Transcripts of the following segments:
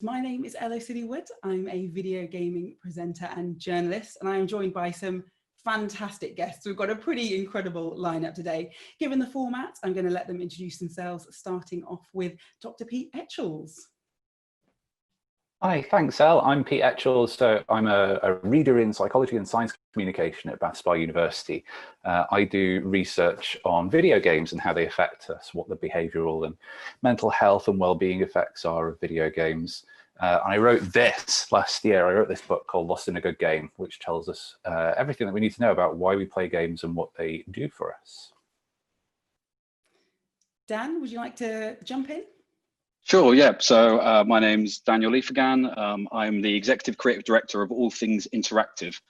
My name is Elle Osili-Wood. I'm a video gaming presenter and journalist, and I am joined by some fantastic guests. We've got a pretty incredible lineup today. Given the format, I'm going to let them introduce themselves, starting off with Dr. Pete Etchells. Hi, thanks, Elle. I'm Pete Etchells. So I'm a reader in psychology and science communication at BAFTA University. I do research on video games and how they affect us, what the behavioral and mental health and well-being effects are of video games. And I wrote this last year. I wrote this book called Lost in a Good Game, which tells us everything that we need to know about why we play games and what they do for us. Dan, would you like to jump in? Sure, yeah. So my name's Daniel Efergan. I'm the Executive Creative Director of all things interactive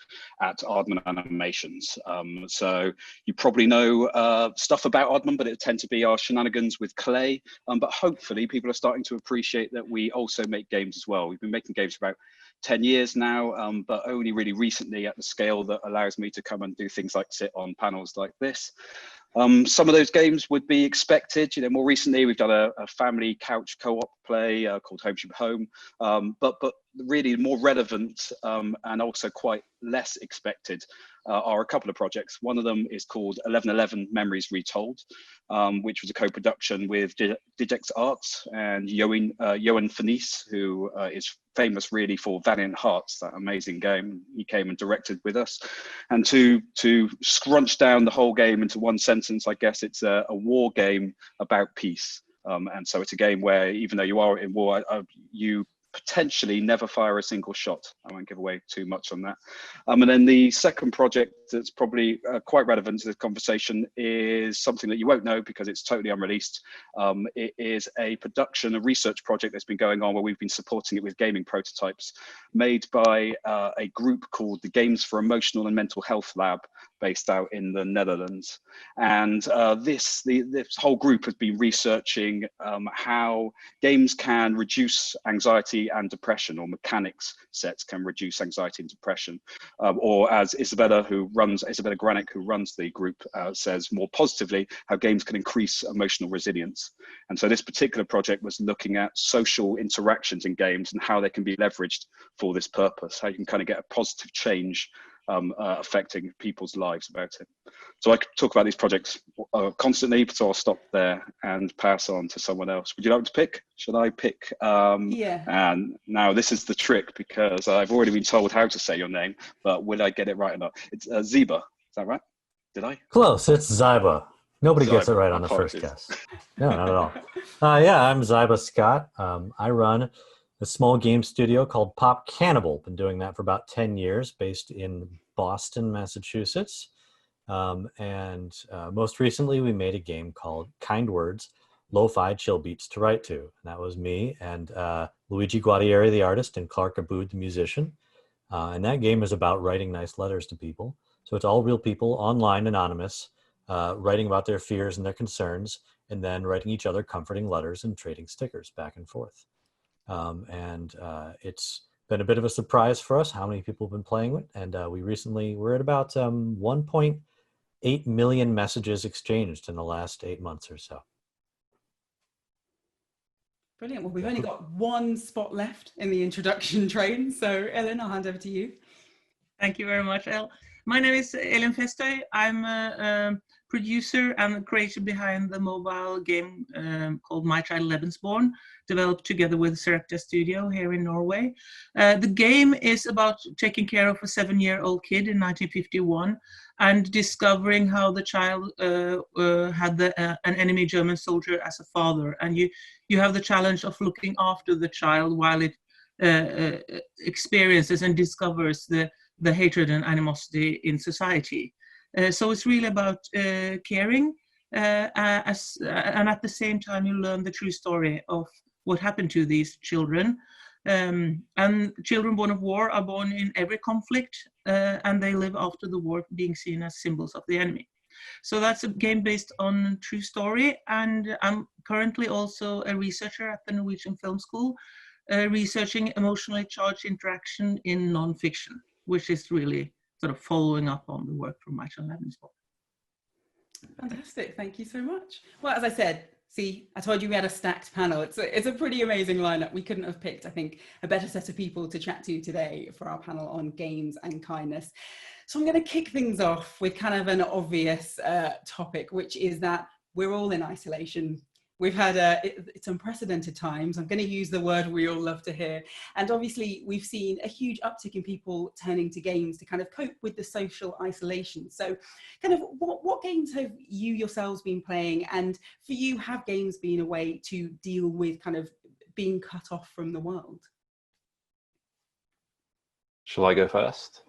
at Aardman Animations. So you probably know stuff about Aardman, but it tend to be our shenanigans with clay. But hopefully people are starting to appreciate that we also make games as well. We've been making games for about 10 years now, but only really recently at the scale that allows me to come and do things like sit on panels like this. Some of those games would be expected. You know, more recently we've done a family couch co-op play called Home Sweet Home, but really more relevant and also quite less expected are a couple of projects. One of them is called 1111 Memories Retold, which was a co-production with Digex Arts and Johan Fenice, who is famous really for Valiant Hearts, that amazing game. He came and directed with us. And to scrunch down the whole game into one sentence, I guess it's a war game about peace. And so it's a game where even though you are in war, you potentially never fire a single shot. I won't give away too much on that. And then the second project that's probably quite relevant to this conversation is something that you won't know because it's totally unreleased. It is a research project that's been going on where we've been supporting it with gaming prototypes made by a group called the Games for Emotional and Mental Health Lab based out in the Netherlands. And this whole group has been researching how games can reduce anxiety and depression, or mechanics sets can reduce anxiety and depression. Or as Isabella Granick, who runs the group, says more positively, how games can increase emotional resilience. And so this particular project was looking at social interactions in games and how they can be leveraged for this purpose, how you can kind of get a positive change affecting people's lives about it. So I could talk about these projects constantly, so I'll stop there and pass on to someone else. Would you like to pick? Should I pick? Yeah. And now this is the trick, because I've already been told how to say your name, but will I get it right or not? It's Ziba, is that right? Did I? Close, it's Ziba. Nobody gets it right on the first guess. No, not at all. Yeah, I'm Ziba Scott. I run a small game studio called Pop Cannibal. Been doing that for about 10 years, based in Boston, Massachusetts. And most recently, we made a game called Kind Words, Lo-Fi Chill Beats to Write To. And that was me and Luigi Guadieri, the artist, and Clark Abood, the musician. And that game is about writing nice letters to people. So it's all real people, online, anonymous, writing about their fears and their concerns, and then writing each other comforting letters and trading stickers back and forth. It's been a bit of a surprise for us how many people have been playing it. And we're at about 1.8 million messages exchanged in the last 8 months or so. Brilliant. Well, we've only got one spot left in the introduction train. So Ellen, I'll hand over to you. Thank you very much, Elle. My name is Ellen Festøy. I'm a producer and the creator behind the mobile game called My Child Lebensborn, developed together with Serecta Studio here in Norway. The game is about taking care of a 7-year-old kid in 1951 and discovering how the child had an enemy German soldier as a father. And you have the challenge of looking after the child while it experiences and discovers the hatred and animosity in society. So it's really about caring, and at the same time you learn the true story of what happened to these children. And children born of war are born in every conflict, and they live after the war being seen as symbols of the enemy. So that's a game based on true story, and I'm currently also a researcher at the Norwegian Film School, researching emotionally charged interaction in non-fiction, which is really sort of following up on the work from My Child Lebensborn. Fantastic, thank you so much. Well, as I said, See, I told you we had a stacked panel. It's a pretty amazing lineup. We couldn't have picked, I think, a better set of people to chat to today for our panel on games and kindness. So I'm going to kick things off with kind of an obvious topic, which is that we're all in isolation. We've had it's unprecedented times. I'm going to use the word we all love to hear. And obviously we've seen a huge uptick in people turning to games to kind of cope with the social isolation. So kind of what games have you yourselves been playing? And for you, have games been a way to deal with kind of being cut off from the world? Shall I go first?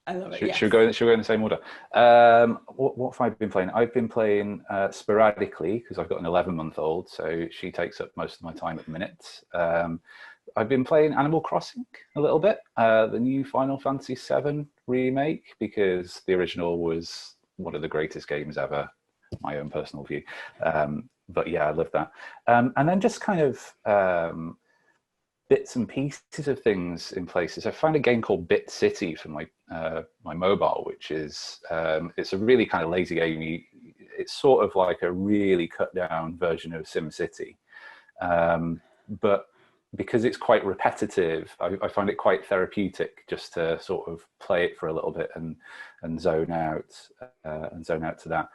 I love it. Should we go in the same order? What have I been playing? I've been playing sporadically because I've got an 11-month-old, so she takes up most of my time at the minute. I've been playing Animal Crossing a little bit, the new Final Fantasy VII remake, because the original was one of the greatest games ever, my own personal view. But yeah, I love that. And then just kind of bits and pieces of things in places. I found a game called Bit City for my my mobile, which is it's a really kind of lazy game. It's sort of like a really cut down version of SimCity, but because it's quite repetitive, I find it quite therapeutic just to sort of play it for a little bit and zone out to that.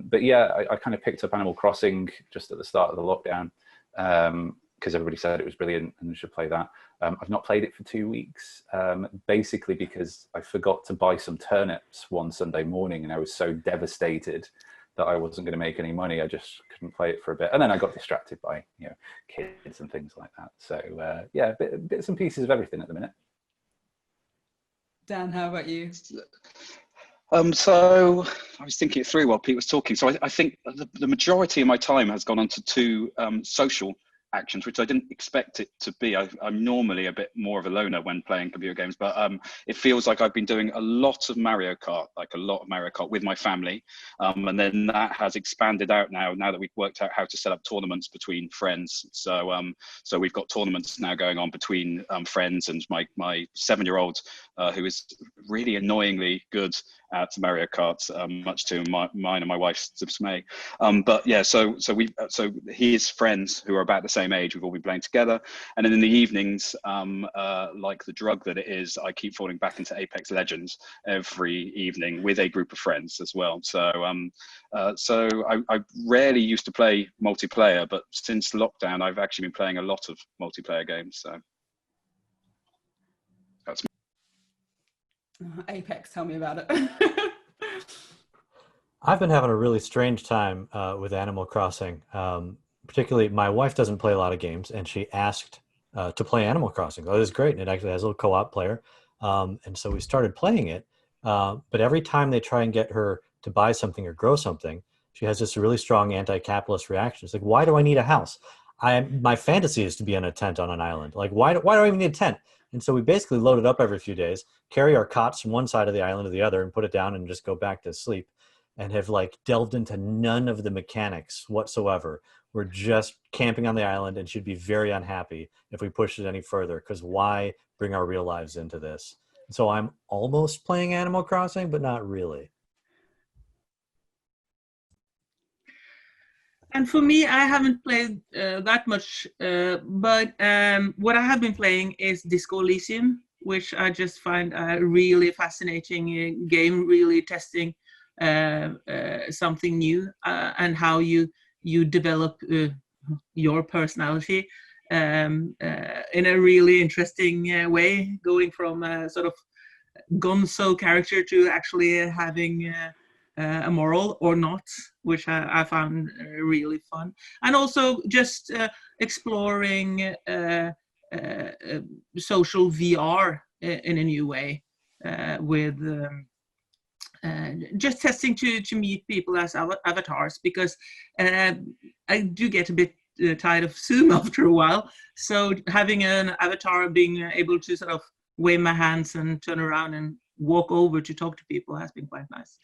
But yeah, I kind of picked up Animal Crossing just at the start of the lockdown. Because everybody said it was brilliant and should play that. I've not played it for 2 weeks, basically because I forgot to buy some turnips one Sunday morning, and I was so devastated that I wasn't going to make any money. I just couldn't play it for a bit, and then I got distracted by kids and things like that. So yeah, bits and pieces of everything at the minute. Dan, how about you? So I was thinking it through while Pete was talking. So I think the majority of my time has gone on to two social actions, which I didn't expect it to be. I'm normally a bit more of a loner when playing computer games, but it feels like I've been doing a lot of Mario Kart, with my family, and then that has expanded out now that we've worked out how to set up tournaments between friends. So so we've got tournaments now going on between friends, and my 7-year-old who is really annoyingly good at Mario Kart, much to mine and my wife's dismay. But yeah, so his friends who are about the same age, we've all been playing together. And then in the evenings, like the drug that it is, I keep falling back into Apex Legends every evening with a group of friends as well. So I rarely used to play multiplayer, but since lockdown, I've actually been playing a lot of multiplayer games. So that's Apex, tell me about it. I've been having a really strange time with Animal Crossing. Particularly, my wife doesn't play a lot of games, and she asked to play Animal Crossing. Oh, this is great, and it actually has a little co-op player. And so we started playing it. But every time they try and get her to buy something or grow something, she has this really strong anti-capitalist reaction. It's like, why do I need a house? My fantasy is to be in a tent on an island. Like, why do I even need a tent? And so we basically load it up every few days, carry our cots from one side of the island to the other, and put it down and just go back to sleep, and have like delved into none of the mechanics whatsoever. We're just camping on the island and should be very unhappy if we push it any further, because why bring our real lives into this? So I'm almost playing Animal Crossing, but not really. And for me, I haven't played that much, but what I have been playing is Disco Elysium, which I just find a really fascinating game, really testing something new and how you develop your personality in a really interesting way, going from a sort of gonzo character to actually having a moral or not, which I found really fun. And also just exploring social VR in a new way, with just testing to meet people as avatars, because I do get a bit tired of Zoom after a while. So having an avatar, being able to sort of wave my hands and turn around and walk over to talk to people has been quite nice.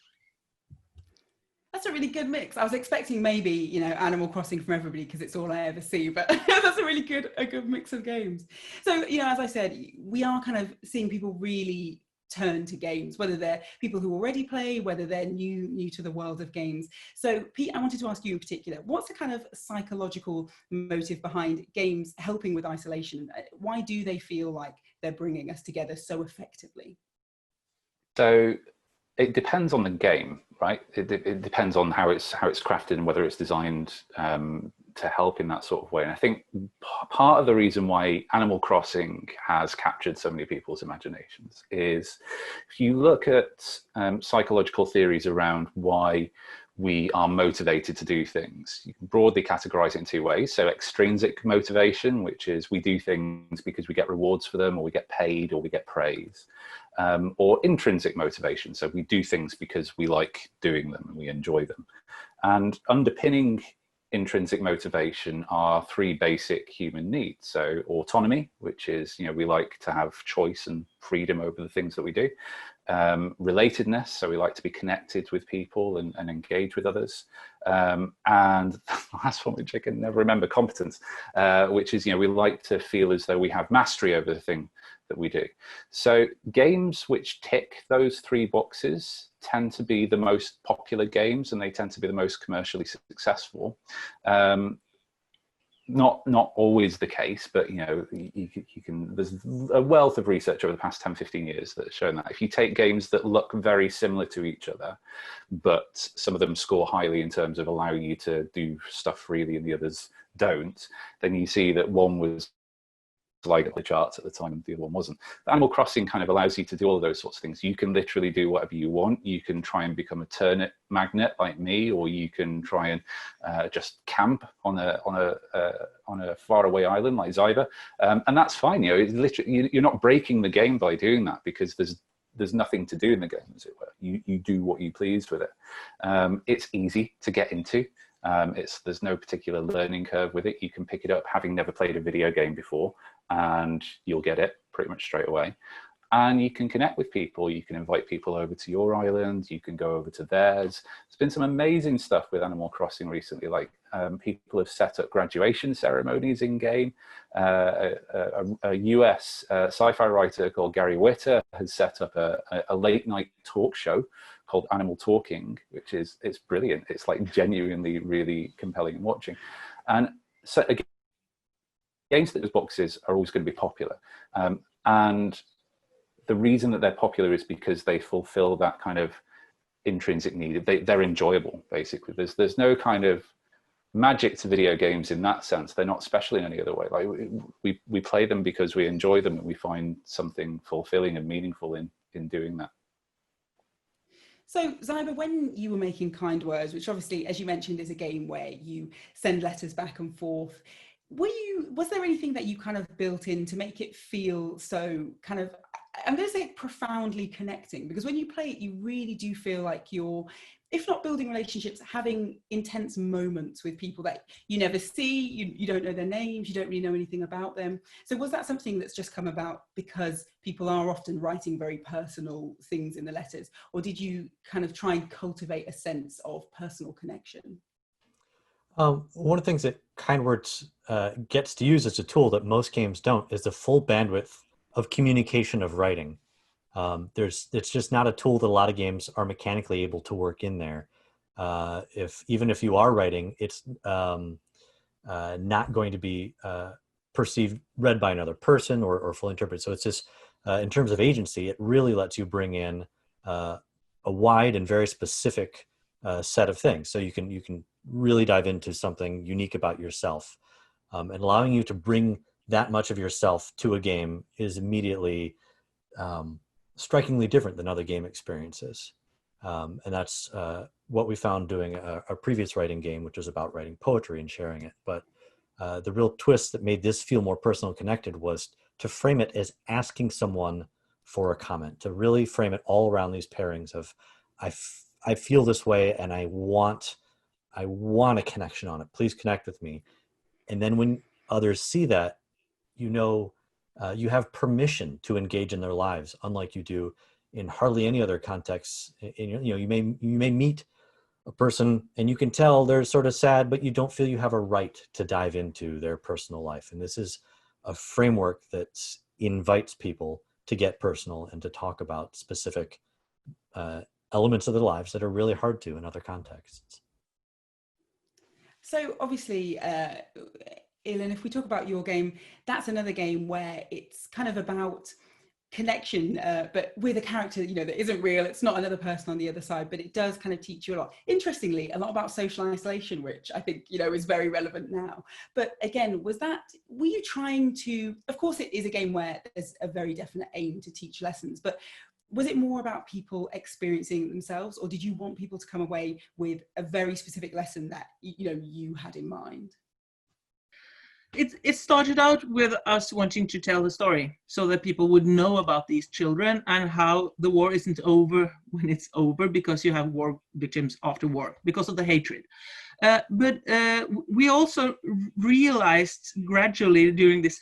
That's a really good mix. I was expecting maybe, Animal Crossing from everybody because it's all I ever see, but that's a good mix of games. So, as I said, we are kind of seeing people really turn to games, whether they're people who already play, whether they're new to the world of games. So Pete, I wanted to ask you in particular, what's the kind of psychological motive behind games helping with isolation? Why do they feel like they're bringing us together so effectively? So it depends on the game, right? It depends on how it's crafted and whether it's designed to help in that sort of way. And I think part of the reason why Animal Crossing has captured so many people's imaginations is, if you look at psychological theories around why we are motivated to do things, you can broadly categorize it in two ways. So extrinsic motivation, which is we do things because we get rewards for them, or we get paid, or we get praise. Or intrinsic motivation, so we do things because we like doing them and we enjoy them. And underpinning intrinsic motivation are three basic human needs. So autonomy, which is, we like to have choice and freedom over the things that we do. Relatedness, so we like to be connected with people and engage with others. And the last one, which I can never remember, competence, which is, we like to feel as though we have mastery over the thing that we do. So games which tick those three boxes tend to be the most popular games, and they tend to be the most commercially successful. Not always the case, but you can, there's a wealth of research over the past 10-15 years that has shown that if you take games that look very similar to each other, but some of them score highly in terms of allowing you to do stuff freely and the others don't, then you see that one was like the charts at the time and the other one wasn't. But Animal Crossing kind of allows you to do all of those sorts of things. You can literally do whatever you want. You can try and become a turnip magnet like me, or you can try and just camp on a faraway island like Ziba, and that's fine. It's literally, you're not breaking the game by doing that, because there's nothing to do in the game, as it were. You do what you please with it. It's easy to get into. There's no particular learning curve with it. You can pick it up having never played a video game before, and you'll get it pretty much straight away. And you can connect with people. You can invite people over to your island. You can go over to theirs. There's been some amazing stuff with Animal Crossing recently, like people have set up graduation ceremonies in game. A US sci-fi writer called Gary Whitta has set up a late night talk show called Animal Talking, which is, it's brilliant. It's like genuinely really compelling and watching. And so again, games that those boxes are always going to be popular. And the reason that they're popular is because they fulfill that kind of intrinsic need. They're enjoyable, basically. There's no kind of magic to video games in that sense. They're not special in any other way. Like we play them because we enjoy them, and we find something fulfilling and meaningful in doing that. So Ziba, when you were making Kind Words, which obviously, as you mentioned, is a game where you send letters back and forth, was there anything that you kind of built in to make it feel so kind of, I'm going to say, profoundly connecting? Because when you play it, you really do feel like you're, if not building relationships, having intense moments with people that you never see, you don't know their names, you don't really know anything about them. So was that something that's just come about because people are often writing very personal things in the letters, or did you kind of try and cultivate a sense of personal connection? One of the things that Kind Words gets to use as a tool that most games don't is the full bandwidth of communication of writing. It's just not a tool that a lot of games are mechanically able to work in there. Even if you are writing, it's not going to be read by another person or fully interpreted. So it's just, in terms of agency, it really lets you bring in a wide and very specific set of things. So you can really dive into something unique about yourself, and allowing you to bring that much of yourself to a game is immediately strikingly different than other game experiences. And that's what we found doing a previous writing game, which was about writing poetry and sharing it. But the real twist that made this feel more personal and connected was to frame it as asking someone for a comment, to really frame it all around these pairings of, I feel this way and I want a connection on it. Please connect with me. And then when others see that, you have permission to engage in their lives, unlike you do in hardly any other context. You may meet a person and you can tell they're sort of sad, but you don't feel you have a right to dive into their personal life. And this is a framework that invites people to get personal and to talk about specific elements of their lives that are really hard to in other contexts. So obviously, Ilan, if we talk about your game, that's another game where it's kind of about connection, but with a character, you know, that isn't real. It's not another person on the other side, but it does kind of teach you a lot. Interestingly, a lot about social isolation, which I think, you know, is very relevant now. But again, were you trying to, of course it is a game where there's a very definite aim to teach lessons, but was it more about people experiencing it themselves, or did you want people to come away with a very specific lesson that, you know, you had in mind? It started out with us wanting to tell the story so that people would know about these children and how the war isn't over when it's over, because you have war victims after war because of the hatred. But we also realized gradually during this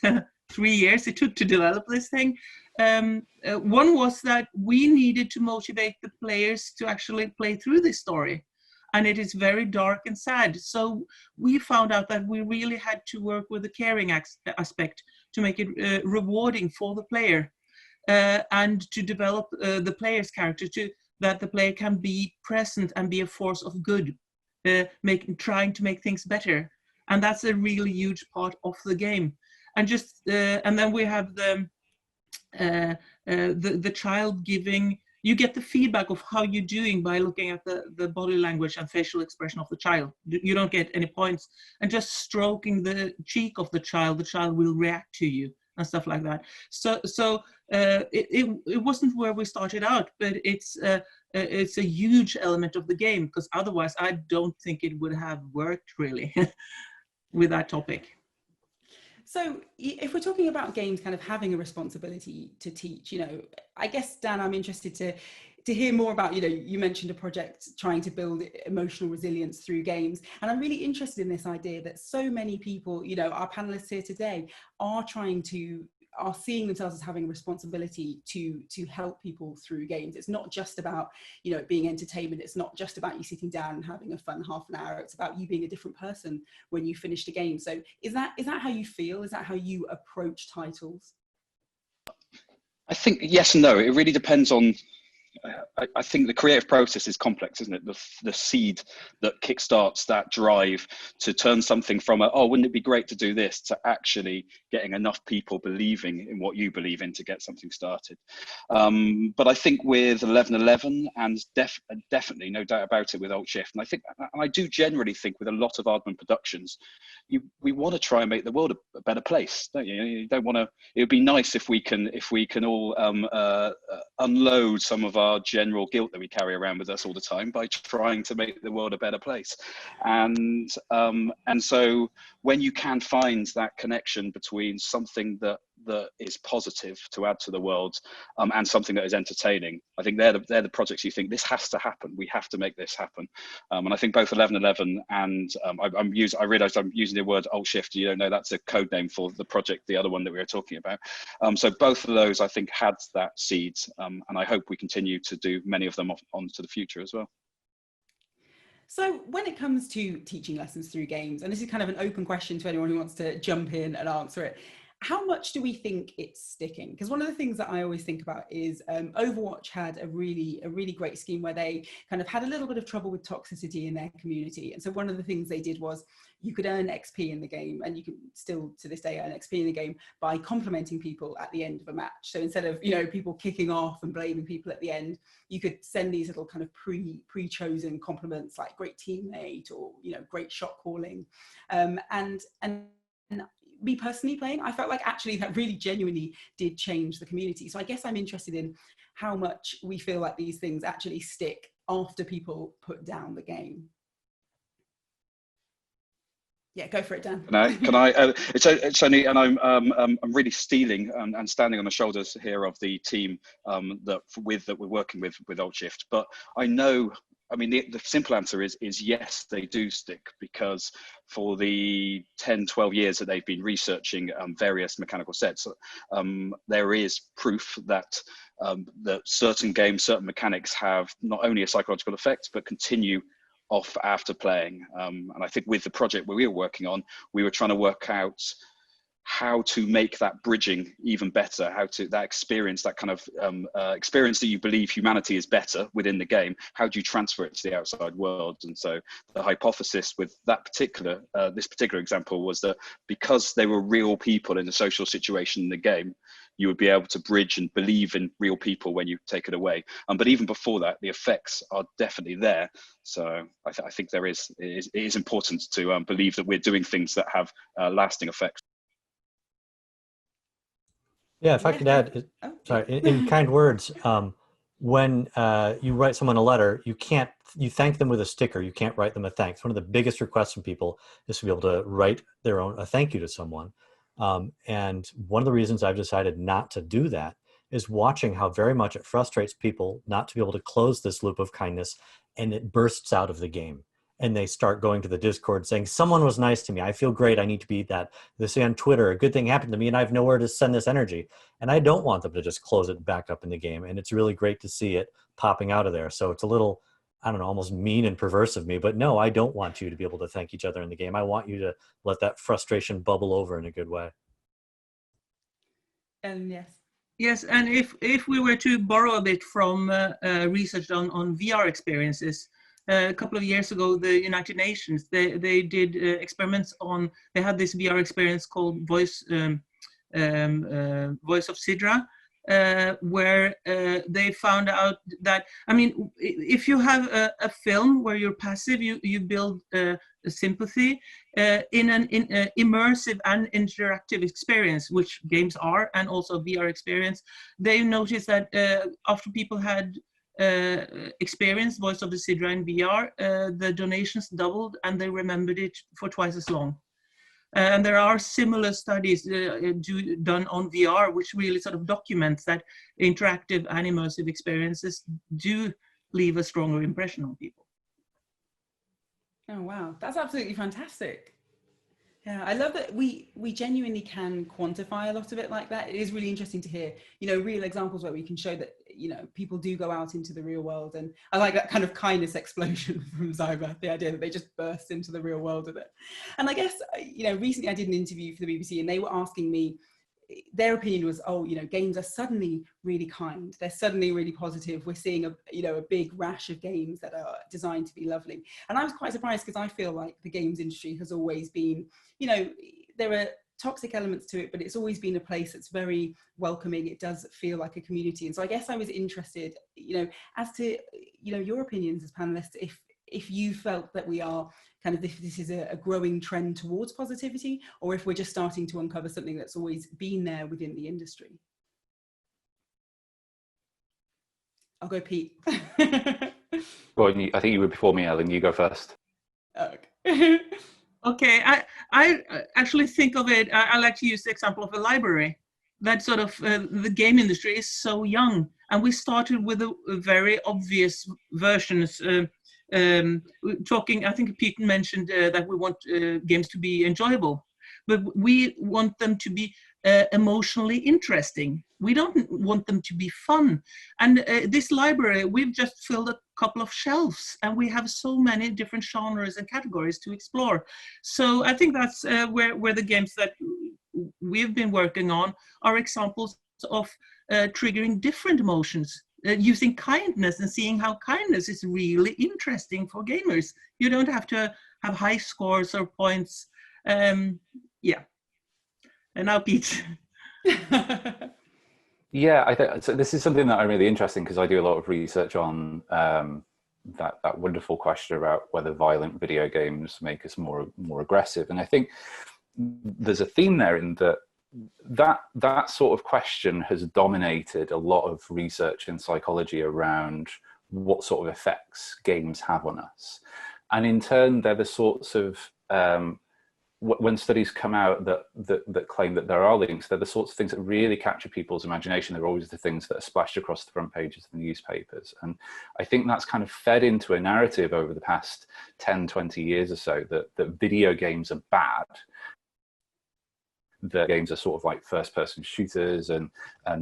3 years it took to develop this thing. One was that we needed to motivate the players to actually play through this story. And it is very dark and sad. So we found out that we really had to work with the caring aspect to make it rewarding for the player, and to develop the player's character that the player can be present and be a force of good, trying to make things better. And that's a really huge part of the game. And and then we have the child giving. You get the feedback of how you're doing by looking at the body language and facial expression of the child. You don't get any points. And just stroking the cheek of the child will react to you and stuff like that. So it wasn't where we started out, but it's a huge element of the game, because otherwise I don't think it would have worked really with that topic. So if we're talking about games kind of having a responsibility to teach, you know, I guess, Dan, I'm interested to hear more about, you know, you mentioned a project trying to build emotional resilience through games. And I'm really interested in this idea that so many people, you know, our panelists here today are seeing themselves as having a responsibility to help people through games. It's not just about, you know, being entertainment. It's not just about you sitting down and having a fun half an hour. It's about you being a different person when you finish the game. So is that how you feel? Is that how you approach titles? I think yes and no. It really depends on. I think the creative process is complex, isn't it? The seed that kickstarts that drive to turn something from wouldn't it be great to do this, to actually getting enough people believing in what you believe in to get something started. But I think with 1111 and definitely, no doubt about it, with Alt Shift, and I do generally think with a lot of Aardman productions, we want to try and make the world a better place, don't you? You don't want to. It would be nice if we can all unload some of our general guilt that we carry around with us all the time by trying to make the world a better place. And so when you can find that connection between something that is positive to add to the world and something that is entertaining, I think they're the projects you think this has to happen. We have to make this happen. And I think both 1111 and I realized I'm using the word Alt Shift. You don't know that's a code name for the project, the other one that we were talking about. So both of those I think had that seed, and I hope we continue to do many of them on to the future as well. So when it comes to teaching lessons through games, and this is kind of an open question to anyone who wants to jump in and answer it, how much do we think it's sticking? Because one of the things that I always think about is Overwatch had a really great scheme where they kind of had a little bit of trouble with toxicity in their community. And so one of the things they did was you could earn XP in the game, and you can still to this day earn XP in the game by complimenting people at the end of a match. So instead of, you know, people kicking off and blaming people at the end, you could send these little kind of pre-chosen compliments like great teammate or, you know, great shot calling. And me personally playing, I felt like actually that really genuinely did change the community. So I guess I'm interested in how much we feel like these things actually stick after people put down the game. Yeah, go for it, Dan. Can I? It's only, and I'm really stealing and standing on the shoulders here of the team that we're working with Alt Shift. But I know. I mean, the simple answer is yes, they do stick, because for the 10, 12 years that they've been researching various mechanical sets, there is proof that certain games, certain mechanics have not only a psychological effect, but continue off after playing. And I think with the project where we were working on, we were trying to work out how to make that bridging even better, that experience, that kind of experience that you believe humanity is better within the game, how do you transfer it to the outside world? And so the hypothesis with that this particular example was that because they were real people in a social situation in the game, you would be able to bridge and believe in real people when you take it away. But even before that, the effects are definitely there. So I think it is important to believe that we're doing things that have lasting effects. Yeah, if I could add, sorry, in kind words, when you write someone a letter, you thank them with a sticker. You can't write them a thanks. One of the biggest requests from people is to be able to write a thank you to someone. And one of the reasons I've decided not to do that is watching how very much it frustrates people not to be able to close this loop of kindness, and it bursts out of the game. And they start going to the Discord saying, someone was nice to me. I feel great. I need to be that. They say on Twitter, a good thing happened to me and I have nowhere to send this energy. And I don't want them to just close it back up in the game. And it's really great to see it popping out of there. So it's a little, I don't know, almost mean and perverse of me. But no, I don't want you to be able to thank each other in the game. I want you to let that frustration bubble over in a good way. Yes. Yes, and if we were to borrow a bit from research on VR experiences, a couple of years ago, the United Nations, they did experiments on, they had this VR experience called Voice of Sidra, where they found out that, I mean, if you have a film where you're passive, you build a sympathy in an immersive and interactive experience, which games are, and also VR experience. They noticed that after people had experienced Voice of the Sidra in VR, the donations doubled and they remembered it for twice as long. And there are similar studies done on VR, which really sort of documents that interactive and immersive experiences do leave a stronger impression on people. Oh, wow. That's absolutely fantastic. Yeah, I love that we genuinely can quantify a lot of it like that. It is really interesting to hear, you know, real examples where we can show that, you know, people do go out into the real world. And I like that kind of kindness explosion from Ziba, the idea that they just burst into the real world with it. And I guess, you know, recently I did an interview for the BBC and they were asking me, their opinion was, oh, you know, games are suddenly really kind. They're suddenly really positive. We're seeing a big rash of games that are designed to be lovely. And I was quite surprised because I feel like the games industry has always been, you know, there are toxic elements to it, but it's always been a place that's very welcoming. It does feel like a community. And so I guess I was interested, you know, as to, you know, your opinions as panelists, if you felt that we are kind of, if this is a growing trend towards positivity, or if we're just starting to uncover something that's always been there within the industry. I'll go Pete. Well, I think you were before me, Ellen. You go first. Okay. Okay, I actually think of it, I like to use the example of a library. That sort of, the game industry is so young, and we started with a very obvious versions. Talking, I think Pete mentioned that we want games to be enjoyable, but we want them to be emotionally interesting. We don't want them to be fun. And this library, we've just filled a couple of shelves and we have so many different genres and categories to explore. So I think that's where the games that we've been working on are examples of triggering different emotions. Using kindness and seeing how kindness is really interesting for gamers. You don't have to have high scores or points. Yeah. And now Pete. Yeah, I think so. This is something that I'm really interested in because I do a lot of research on that wonderful question about whether violent video games make us more aggressive. And I think there's a theme there in that sort of question has dominated a lot of research in psychology around what sort of effects games have on us. And in turn, they're the sorts of, when studies come out that claim that there are links, they're the sorts of things that really capture people's imagination. They're always the things that are splashed across the front pages of the newspapers. And I think that's kind of fed into a narrative over the past 10, 20 years or so that video games are bad. The games are sort of like first-person shooters, and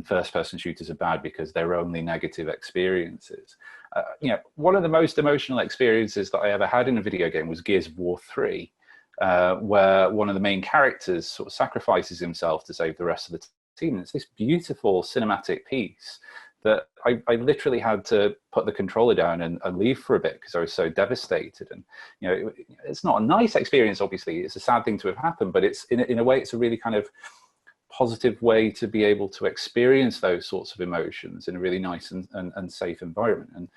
first-person shooters are bad because they're only negative experiences. You know, one of the most emotional experiences that I ever had in a video game was Gears of War 3. where one of the main characters sort of sacrifices himself to save the rest of the team. It's this beautiful cinematic piece that I literally had to put the controller down and leave for a bit because I was so devastated. And you know, it's not a nice experience, obviously. It's a sad thing to have happened, but it's in a way, it's a really kind of positive way to be able to experience those sorts of emotions in a really nice and safe environment.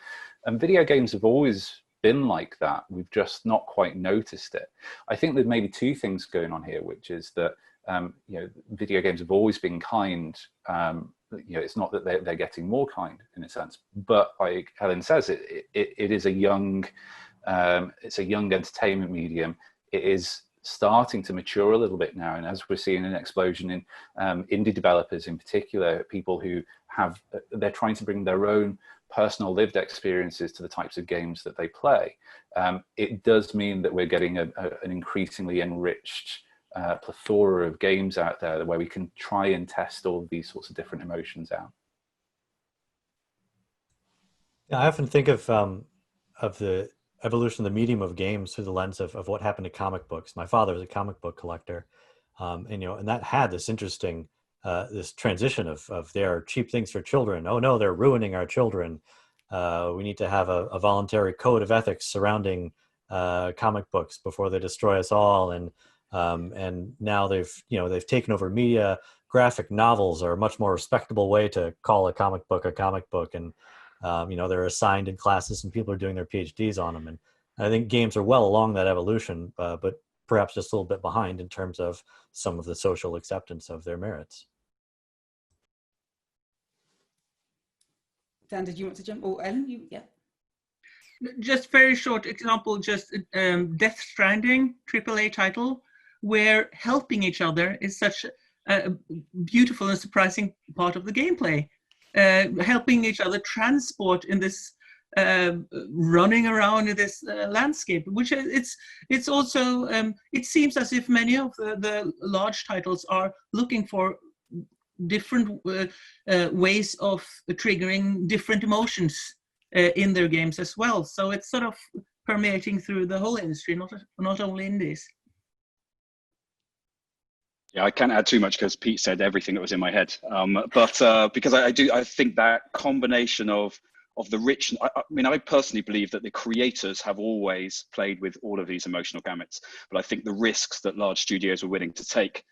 And video games have always been like that. We've just not quite noticed it. I think there's maybe two things going on here, which is that you know, video games have always been kind. You know, it's not that they're getting more kind in a sense, but like Helen says, it is a young, it's a young entertainment medium. It is starting to mature a little bit now, and as we're seeing an explosion in indie developers in particular, people who have, they're trying to bring their own personal lived experiences to the types of games that they play. It does mean that we're getting an increasingly enriched plethora of games out there where we can try and test all of these sorts of different emotions out. Yeah, I often think of the evolution of the medium of games through the lens of what happened to comic books. My father was a comic book collector, and you know, and that had this interesting this transition of they are cheap things for children. Oh no, they're ruining our children. We need to have a voluntary code of ethics surrounding comic books before they destroy us all. And now they've taken over media. Graphic novels are a much more respectable way to call a comic book, and you know, they're assigned in classes and people are doing their PhDs on them. And I think games are well along that evolution, but perhaps just a little bit behind in terms of some of the social acceptance of their merits. Dan, did you want to jump? Or Ellen, yeah. Just very short example, just Death Stranding, AAA title, where helping each other is such a beautiful and surprising part of the gameplay. Helping each other transport in this running around in this landscape, which it's also it seems as if many of the large titles are looking for different ways of triggering different emotions in their games as well. So it's sort of permeating through the whole industry, not only indies. Yeah, I can't add too much because Pete said everything that was in my head. But because I think that combination of the rich, I mean, I personally believe that the creators have always played with all of these emotional gamuts, but I think the risks that large studios were willing to take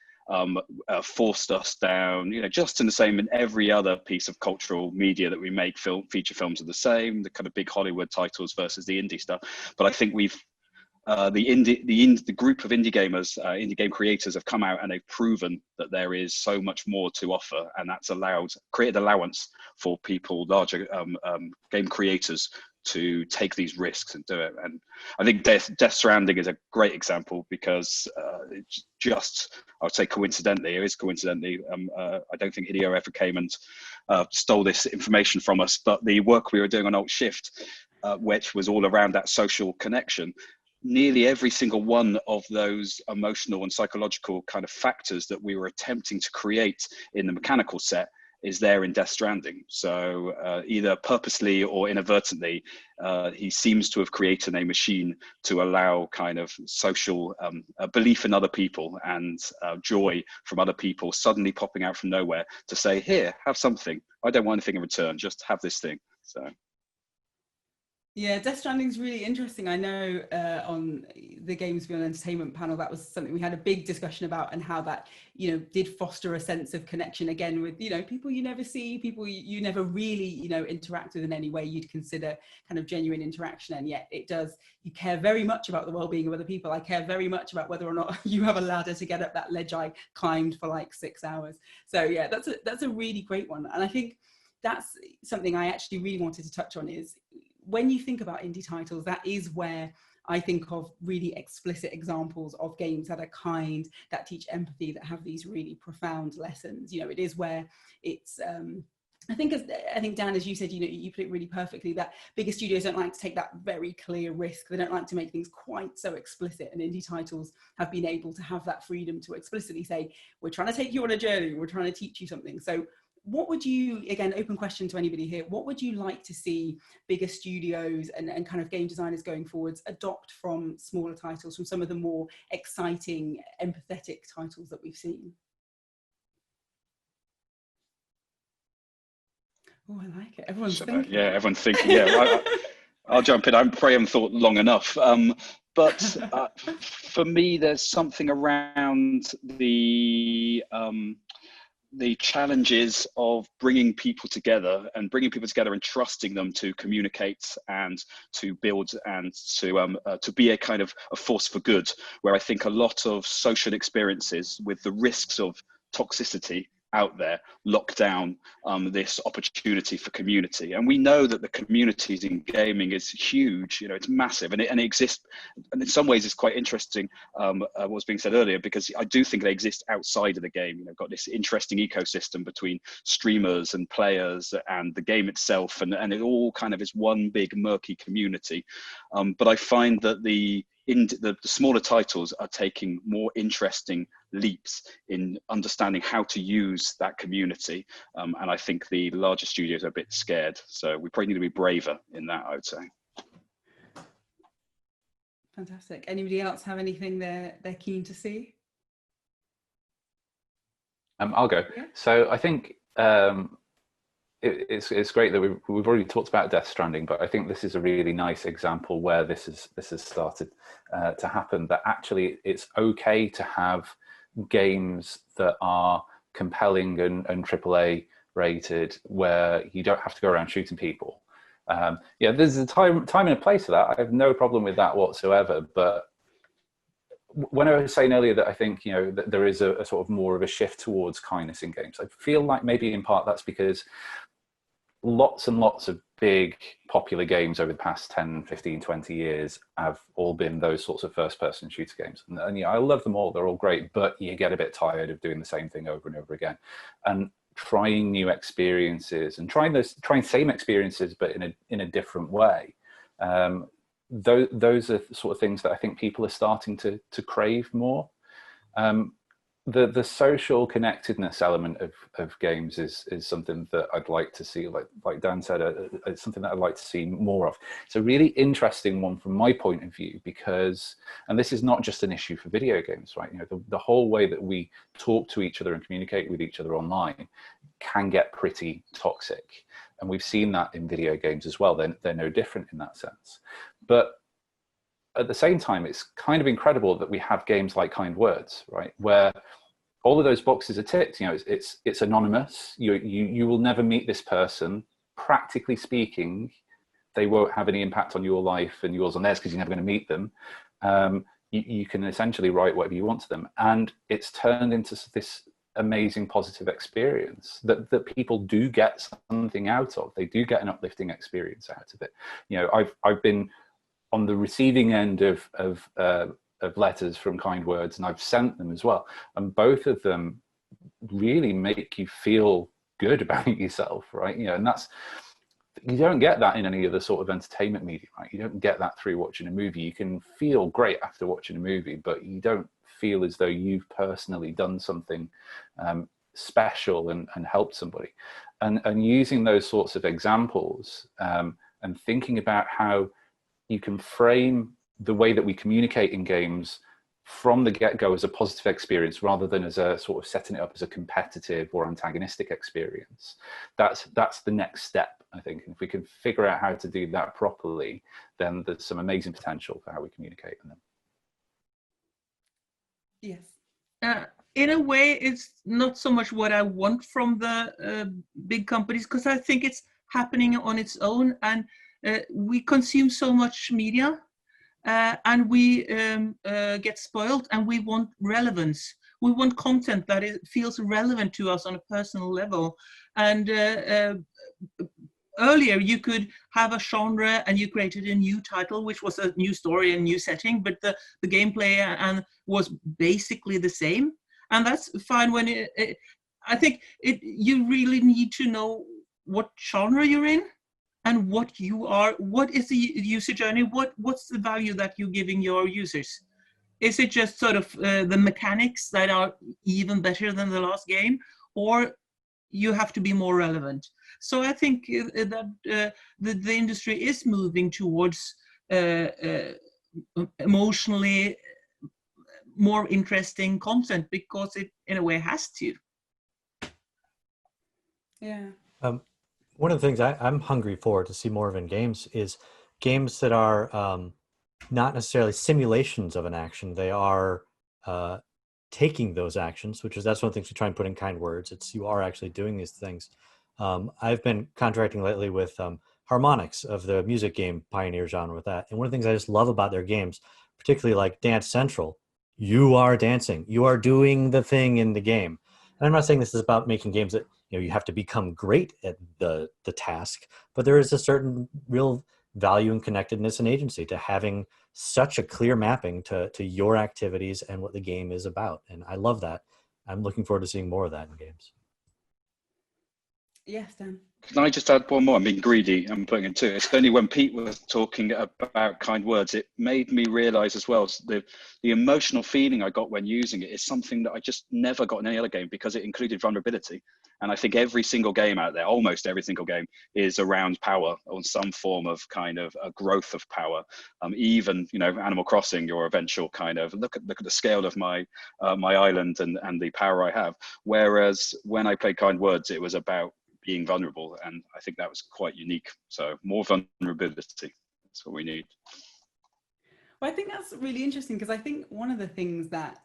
forced us down, you know, just in the same in every other piece of cultural media that we make. Feature films are the same, the kind of big Hollywood titles versus the indie stuff. But I think we've the group of indie gamers, indie game creators have come out and they've proven that there is so much more to offer, and that's created allowance for people, larger game creators, to take these risks and do it. And I think Death Stranding is a great example because it's just, I would say coincidentally, I don't think Hideo ever came and stole this information from us, but the work we were doing on Alt Shift, which was all around that social connection, nearly every single one of those emotional and psychological kind of factors that we were attempting to create in the mechanical set is there in Death Stranding. So either purposely or inadvertently, he seems to have created a machine to allow kind of social belief in other people and joy from other people suddenly popping out from nowhere to say, here, have something. I don't want anything in return, just have this thing. So. Yeah, Death Stranding is really interesting. I know on the Games Beyond Entertainment panel, that was something we had a big discussion about, and how that, you know, did foster a sense of connection again with, you know, people you never see, people you never really, you know, interact with in any way you'd consider kind of genuine interaction. And yet it does, you care very much about the well-being of other people. I care very much about whether or not you have a ladder to get up that ledge I climbed for like 6 hours. So yeah, that's a really great one. And I think that's something I actually really wanted to touch on is, when you think about indie titles, that is where I think of really explicit examples of games that are kind, that teach empathy, that have these really profound lessons. You know, it is where it's, I think Dan, as you said, you know, you put it really perfectly, that bigger studios don't like to take that very clear risk. They don't like to make things quite so explicit, and indie titles have been able to have that freedom to explicitly say, we're trying to take you on a journey, we're trying to teach you something. So what would you, again, open question to anybody here, what would you like to see bigger studios and kind of game designers going forwards adopt from smaller titles, from some of the more exciting, empathetic titles that we've seen? Oh, I like it. Everyone's thinking. Yeah, everyone's thinking. Yeah, I'll jump in. I probably haven't thought long enough. But for me, there's something around the challenges of bringing people together and trusting them to communicate and to build and to be a kind of a force for good, where I think a lot of social experiences with the risks of toxicity out there lock down this opportunity for community. And we know that the communities in gaming is huge, you know, it's massive, and it exists. And in some ways it's quite interesting what was being said earlier, because I do think they exist outside of the game. You know, got this interesting ecosystem between streamers and players and the game itself, and it all kind of is one big murky community. But I find that the smaller titles are taking more interesting leaps in understanding how to use that community. And I think the larger studios are a bit scared. So we probably need to be braver in that, I would say. Fantastic. Anybody else have anything they're keen to see? I'll go. Yeah. So I think it's great that we've already talked about Death Stranding, but I think this is a really nice example where this has started to happen, that actually it's okay to have games that are compelling and AAA rated, where you don't have to go around shooting people. Yeah, there's a time and a place for that. I have no problem with that whatsoever. But when I was saying earlier that I think, you know, that there is a sort of more of a shift towards kindness in games, I feel like maybe in part that's because lots and lots of big popular games over the past 10, 15, 20 years have all been those sorts of first-person shooter games. And yeah, I love them all. They're all great, but you get a bit tired of doing the same thing over and over again. And trying new experiences and trying same experiences, but in a different way. Those are the sort of things that I think people are starting to crave more. The social connectedness element of games is something that I'd like to see, like Dan said, it's something that I'd like to see more of. It's a really interesting one from my point of view, because, and this is not just an issue for video games, right? You know, the whole way that we talk to each other and communicate with each other online can get pretty toxic. And we've seen that in video games as well. They're no different in that sense. But at the same time, it's kind of incredible that we have games like Kind Words, right, where all of those boxes are ticked. You know, it's anonymous. You will never meet this person. Practically speaking, they won't have any impact on your life and yours on theirs, because you're never going to meet them. You can essentially write whatever you want to them, and it's turned into this amazing positive experience that people do get something out of. They do get an uplifting experience out of it. You know, I've been on the receiving end of letters from Kind Words, and I've sent them as well, and both of them really make you feel good about yourself, right? You know, and you don't get that in any other sort of entertainment medium, right? You don't get that through watching a movie. You can feel great after watching a movie, but you don't feel as though you've personally done something special and helped somebody. And using those sorts of examples and thinking about how you can frame the way that we communicate in games from the get-go as a positive experience, rather than as a sort of setting it up as a competitive or antagonistic experience. That's the next step, I think. And if we can figure out how to do that properly, then there's some amazing potential for how we communicate in them. Yes. In a way, it's not so much what I want from the big companies, because I think it's happening on its own, and we consume so much media. And we get spoiled, and we want relevance. We want content that feels relevant to us on a personal level. And earlier you could have a genre and you created a new title, which was a new story and new setting, but the gameplay and was basically the same. And that's fine. When I think you really need to know what genre you're in, and what you are, what is the user journey, what's the value that you're giving your users? Is it just sort of the mechanics that are even better than the last game? Or you have to be more relevant. So I think that the industry is moving towards emotionally more interesting content, because it in a way has to. Yeah. One of the things I'm hungry for to see more of in games is games that are not necessarily simulations of an action. They are taking those actions, that's one of the things we try and put in kind words. It's you are actually doing these things. I've been contracting lately with Harmonix of the music game pioneer genre with that. And one of the things I just love about their games, particularly like Dance Central, you are dancing, you are doing the thing in the game. And I'm not saying this is about making games that you have to become great at the task, but there is a certain real value and connectedness and agency to having such a clear mapping to your activities and what the game is about. And I love that. I'm looking forward to seeing more of that in games. Yes, Dan. Can I just add one more? I'm being greedy. I'm putting it too. It's only when Pete was talking about kind words, it made me realize as well, the emotional feeling I got when using it is something that I just never got in any other game, because it included vulnerability. And I think every single game out there, almost every single game, is around power or some form of kind of a growth of power. Even, Animal Crossing, your eventual kind of look at the scale of my my island and the power I have. Whereas when I played kind words, it was about being vulnerable, and I think that was quite unique. So more vulnerability, that's what we need. Well, I think that's really interesting, because I think one of the things that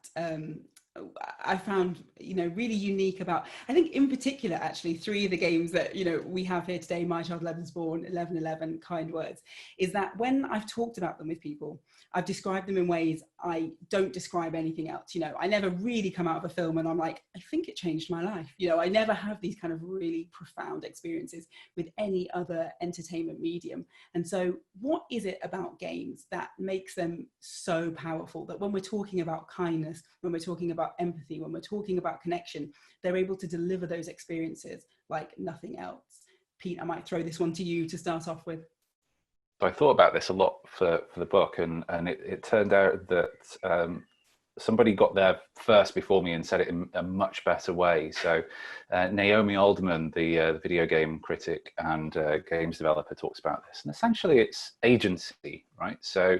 I found, really unique about, I think in particular, actually, 3 of the games that, we have here today, My Child 11's Born, 1111, Kind Words, is that when I've talked about them with people, I've described them in ways I don't describe anything else. I never really come out of a film and I'm like, I think it changed my life. I never have these kind of really profound experiences with any other entertainment medium. And so what is it about games that makes them so powerful, that when we're talking about kindness, when we're talking about empathy, when we're talking about connection, they're able to deliver those experiences like nothing else? Pete, I might throw this one to you to start off with. I thought about this a lot for the book, and it turned out that somebody got there first before me and said it in a much better way. So Naomi Alderman, the video game critic and games developer, talks about this. And essentially it's agency, right? So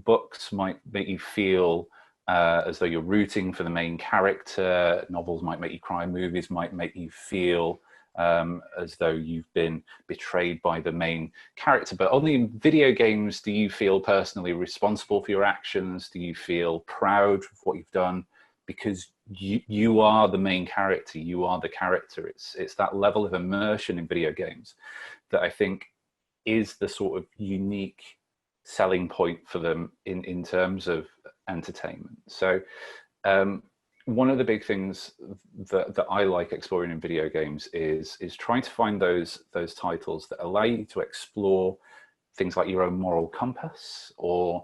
books might make you feel as though you're rooting for the main character. Novels might make you cry. Movies might make you feel as though you've been betrayed by the main character. But only in video games do you feel personally responsible for your actions. Do you feel proud of what you've done? Because you are the main character. You are the character. It's that level of immersion in video games that I think is the sort of unique selling point for them in terms of entertainment. So one of the big things that I like exploring in video games is trying to find those titles that allow you to explore things like your own moral compass, or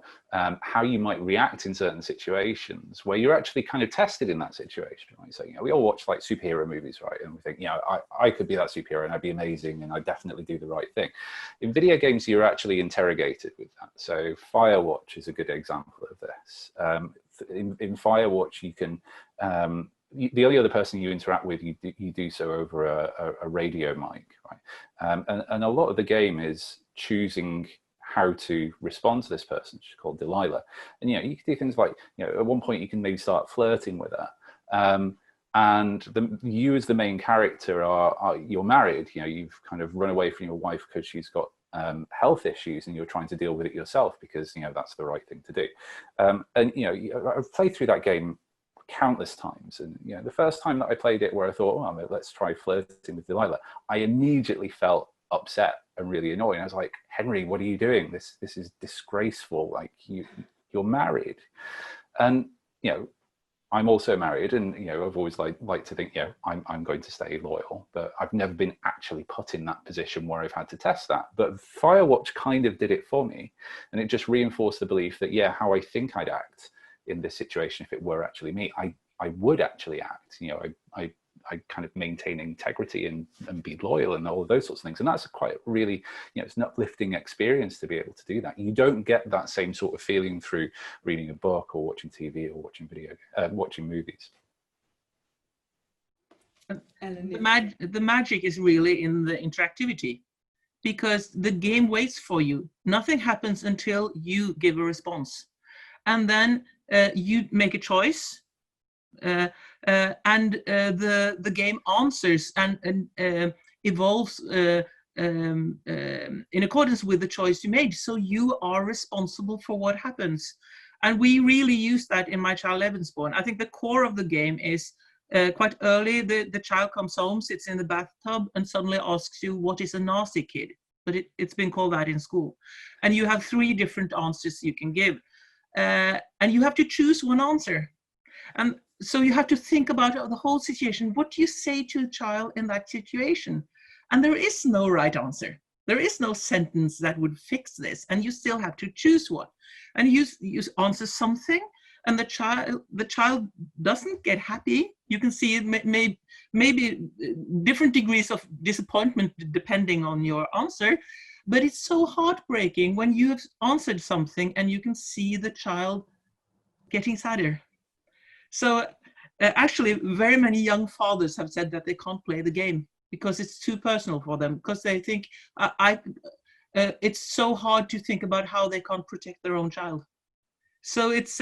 how you might react in certain situations where you're actually kind of tested in that situation, right? So, we all watch like superhero movies, right? And we think, I could be that superhero and I'd be amazing and I'd definitely do the right thing. In video games, you're actually interrogated with that. So Firewatch is a good example of this. In Firewatch, you can, the only other person you interact with, you do so over a radio mic, right? And a lot of the game is choosing how to respond to this person. She's called Delilah, and you can do things like, at one point you can maybe start flirting with her, and you as the main character you're married. You've kind of run away from your wife because she's got health issues, and you're trying to deal with it yourself because that's the right thing to do. And I've played through that game countless times, and the first time that I played it, where I thought, oh, let's try flirting with Delilah, I immediately felt upset and really annoyed. I was like, Henry, what are you doing? This is disgraceful. Like, you're married. And I'm also married, and I've always liked to think I'm going to stay loyal, but I've never been actually put in that position where I've had to test that. But Firewatch kind of did it for me, and it just reinforced the belief that how I think I'd act in this situation, if it were actually me, I would actually act. I kind of maintain integrity and be loyal and all of those sorts of things. And that's quite really, it's an uplifting experience to be able to do that. You don't get that same sort of feeling through reading a book or watching TV or watching movies. The magic is really in the interactivity, because the game waits for you. Nothing happens until you give a response. And then you make a choice, and the game answers and evolves in accordance with the choice you made. So you are responsible for what happens. And we really use that in My Child Lebensborn. I think the core of the game is quite early, the child comes home, sits in the bathtub, and suddenly asks you, what is a Nazi kid? But it's been called that in school. And you have 3 different answers you can give. And you have to choose one answer. And so you have to think about the whole situation. What do you say to a child in that situation? And there is no right answer. There is no sentence that would fix this. And you still have to choose one. And you answer something, and the child doesn't get happy. You can see maybe different degrees of disappointment depending on your answer, but it's so heartbreaking when you have answered something and you can see the child getting sadder. So actually, very many young fathers have said that they can't play the game because it's too personal for them, because they think it's so hard to think about how they can't protect their own child. So it's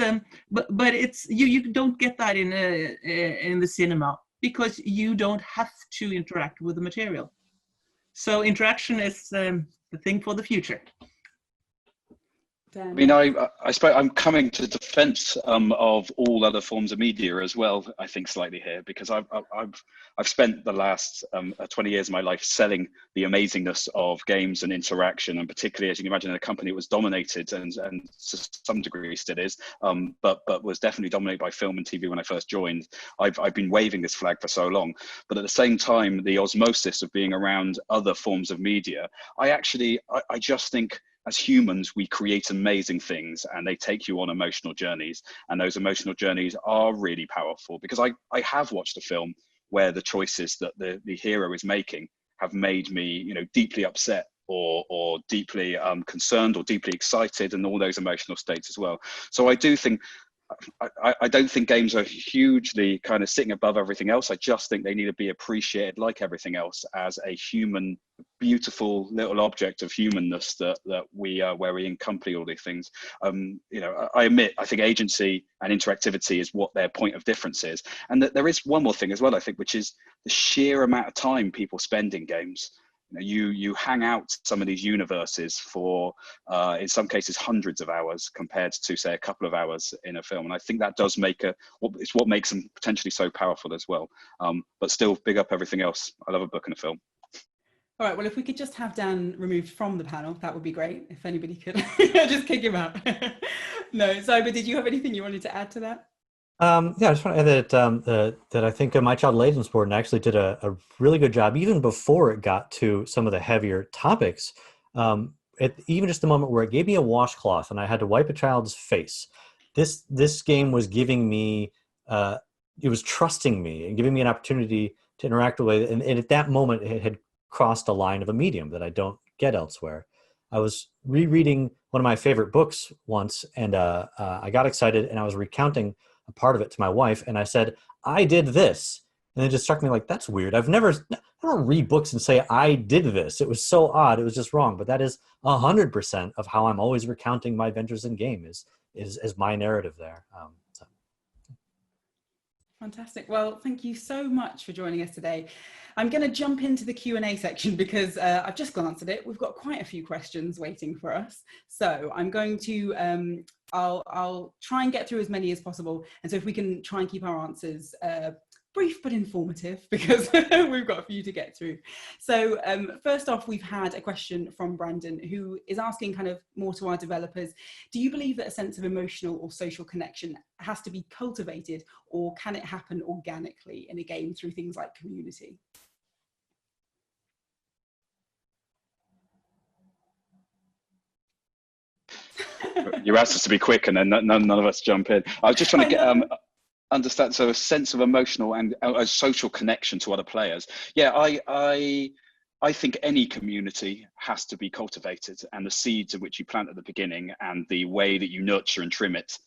but it's you don't get that in the cinema, because you don't have to interact with the material. So interaction is the thing for the future. I mean, I suppose I'm coming to defense of all other forms of media as well, I think, slightly here, because I've spent the last 20 years of my life selling the amazingness of games and interaction, and particularly, as you can imagine, in a company that was dominated and to some degree still is, but was definitely dominated by film and TV when I first joined. I've been waving this flag for so long, but at the same time, the osmosis of being around other forms of media, I just think, as humans, we create amazing things, and they take you on emotional journeys. And those emotional journeys are really powerful, because I have watched a film where the choices that the hero is making have made me, deeply upset or deeply concerned or deeply excited, and all those emotional states as well. So I do think, I don't think games are hugely kind of sitting above everything else. I just think they need to be appreciated like everything else, as a human, beautiful little object of humanness that we where we accompany all these things. I admit, I think agency and interactivity is what their point of difference is. And that there is one more thing as well, I think, which is the sheer amount of time people spend in games. You hang out some of these universes for, in some cases, hundreds of hours compared to, say, a couple of hours in a film. And I think that does make it's what makes them potentially so powerful as well. But still, big up everything else. I love a book and a film. All right, well, if we could just have Dan removed from the panel, that would be great. If anybody could just kick him out. No, Ziba, did you have anything you wanted to add to that? Yeah, I just want to add that I think My Child Lebensborn actually did a really good job, even before it got to some of the heavier topics. Even just the moment where it gave me a washcloth and I had to wipe a child's face. This game was giving me, it was trusting me and giving me an opportunity to interact with it. And at that moment, it had crossed a line of a medium that I don't get elsewhere. I was rereading one of my favorite books once, and I got excited, and I was recounting a part of it to my wife, and I said, I did this. And it just struck me like, that's weird. I don't read books and say I did this. It was so odd. It was just wrong. But that is 100% of how I'm always recounting my adventures in game is my narrative there. So. Fantastic. Well, thank you so much for joining us today. I'm going to jump into the Q&A section because I've just glanced at it. We've got quite a few questions waiting for us. So I'm going to, I'll try and get through as many as possible. And so if we can try and keep our answers brief but informative, because we've got a few to get through. So first off, we've had a question from Brandon, who is asking kind of more to our developers. Do you believe that a sense of emotional or social connection has to be cultivated, or can it happen organically in a game through things like community? You asked us to be quick, and then none of us jump in. I was just trying to get understand, so a sense of emotional and a social connection to other players. Yeah, I think any community has to be cultivated, and the seeds of which you plant at the beginning and the way that you nurture and trim it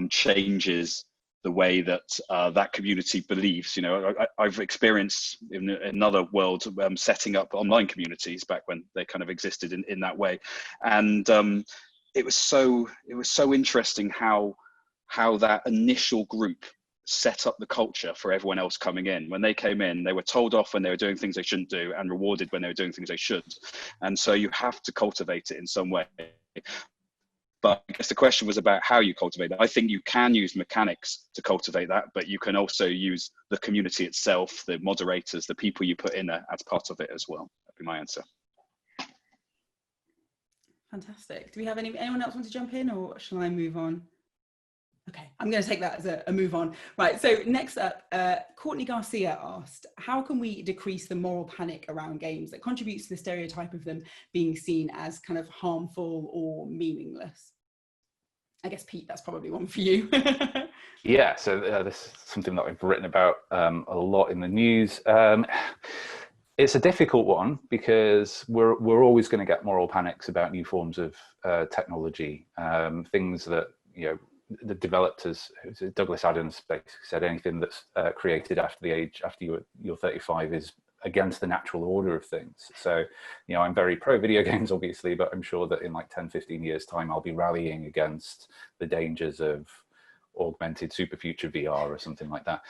changes the way that that community believes. You know, I've experienced in another world setting up online communities back when they kind of existed in that way, and it was so interesting how that initial group set up the culture for everyone else coming in. When they came in, they were told off when they were doing things they shouldn't do and rewarded when they were doing things they should. And so you have to cultivate it in some way. But I guess the question was about how you cultivate that. I think you can use mechanics to cultivate that, but you can also use the community itself, the moderators, the people you put in there as part of it as well. That'd be my answer. Fantastic. Do we have anyone else want to jump in, or shall I move on? Okay, I'm going to take that as a move on. Right, so next up, Courtney Garcia asked, how can we decrease the moral panic around games that contributes to the stereotype of them being seen as kind of harmful or meaningless? I guess, Pete, that's probably one for you. Yeah, so this is something that I've written about a lot in the news. It's a difficult one because we're always going to get moral panics about new forms of technology, things that, you know, the developers, Douglas Adams basically said, anything that's created after you're 35 is against the natural order of things. So, you know, I'm very pro video games, obviously, but I'm sure that in like 10, 15 years time, I'll be rallying against the dangers of augmented super future VR or something like that.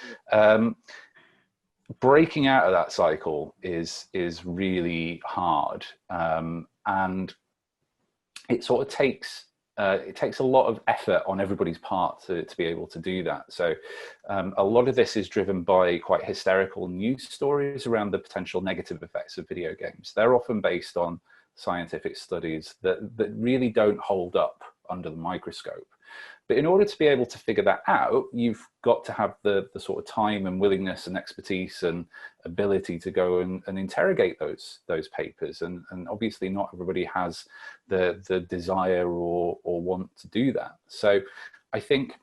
Breaking out of that cycle is really hard, and it sort of takes a lot of effort on everybody's part to be able to do that. So a lot of this is driven by quite hysterical news stories around the potential negative effects of video games. They're often based on scientific studies that really don't hold up under the microscope. But in order to be able to figure that out, you've got to have the sort of time and willingness and expertise and ability to go and interrogate those papers. And obviously not everybody has the desire or want to do that. So I think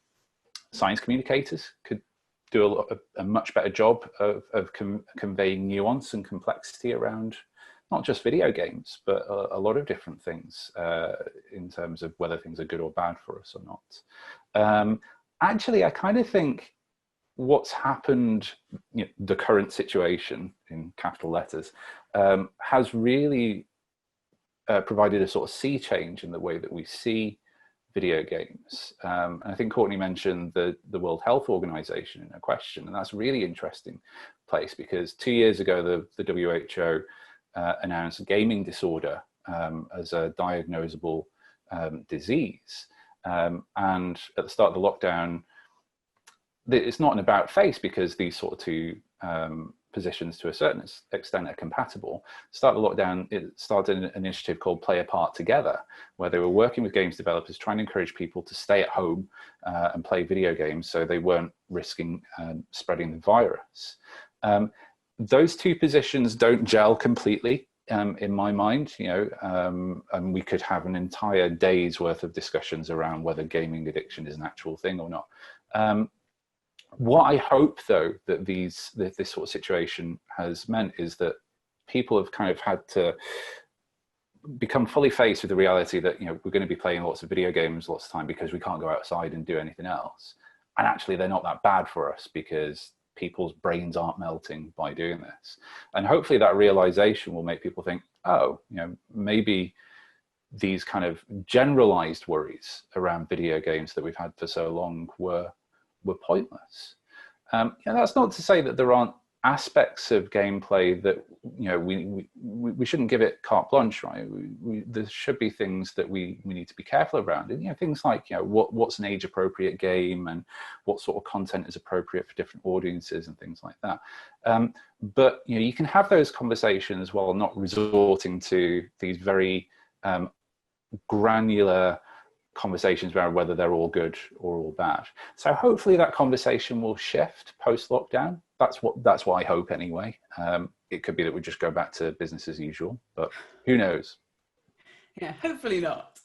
science communicators could do a much better job of conveying nuance and complexity around not just video games, but a lot of different things in terms of whether things are good or bad for us or not. Actually, I kind of think what's happened, you know, the current situation in capital letters, has really provided a sort of sea change in the way that we see video games. And I think Courtney mentioned the World Health Organization in a question, and that's a really interesting place because 2 years ago, the WHO announced gaming disorder as a diagnosable disease. And at the start of the lockdown, it's not an about face because these sort of two positions to a certain extent are compatible. Start of the lockdown, it started an initiative called Play a Part Together, where they were working with games developers trying to encourage people to stay at home and play video games so they weren't risking spreading the virus. Those two positions don't gel completely in my mind, you know, and we could have an entire day's worth of discussions around whether gaming addiction is an actual thing or not. What I hope, though, that this sort of situation has meant is that people have kind of had to become fully faced with the reality that, you know, we're going to be playing lots of video games lots of time because we can't go outside and do anything else. And actually, they're not that bad for us because people's brains aren't melting by doing this. And hopefully that realization will make people think, oh, you know, maybe these kind of generalized worries around video games that we've had for so long were pointless. And that's not to say that there aren't aspects of gameplay that, you know, we shouldn't give it carte blanche, right? There should be things that we need to be careful around, and, you know, things like, you know, what's an age appropriate game and what sort of content is appropriate for different audiences and things like that. But, you know, you can have those conversations while not resorting to these very granular conversations around whether they're all good or all bad. So hopefully that conversation will shift post-lockdown. That's what I hope anyway. It could be that we just go back to business as usual, but who knows? Yeah, hopefully not.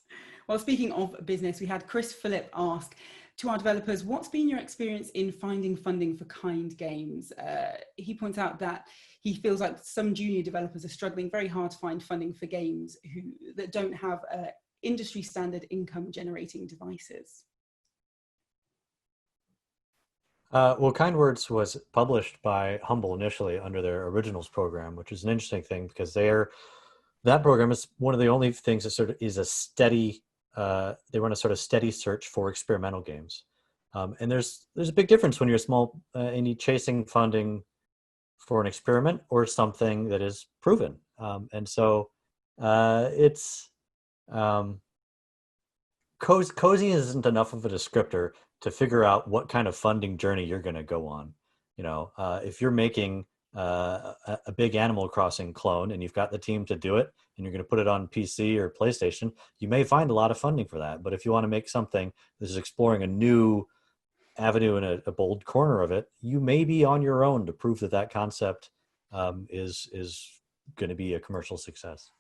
Well, speaking of business, we had Chris Phillip ask to our developers, what's been your experience in finding funding for kind games? He points out that he feels like some junior developers are struggling very hard to find funding for games that don't have industry standard income generating devices. Well, Kind Words was published by Humble initially under their originals program, which is an interesting thing because that program is one of the only things that sort of is a steady. They run a sort of steady search for experimental games, and there's a big difference when you're small and you chasing funding for an experiment or something that is proven, and so it's cozy isn't enough of a descriptor to figure out what kind of funding journey you're going to go on. If you're making a big Animal Crossing clone and you've got the team to do it and you're going to put it on PC or PlayStation, you may find a lot of funding for that. But if you want to make something that is exploring a new avenue in a bold corner of it, you may be on your own to prove that concept is going to be a commercial success.